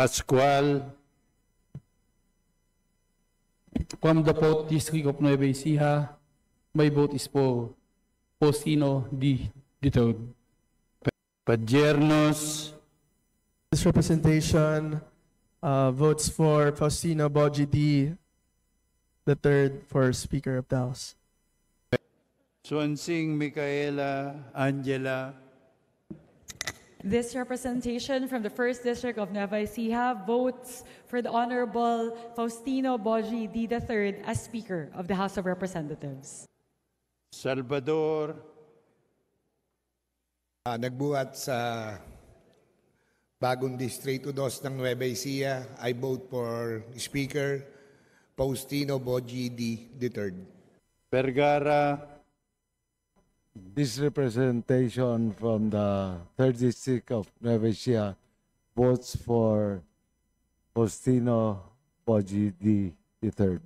Pascual. From the 4th District of Nueva Ecija, my vote is for Faustino D. III. Padiernos. This representation votes for Faustino Boji D. the third for Speaker of the House. Swansing Micaela Angela. This representation from the 1st District of Nueva Ecija votes for the Honorable Faustino Boji D. III as Speaker of the House of Representatives. Salvador. Nagbuhat sa bagong Distrito 2 ng Nueva Ecija, I vote for Speaker Faustino Boji D. III. Vergara. This representation from the 3rd District of Nueva Ecija votes for Faustino Boji D. III.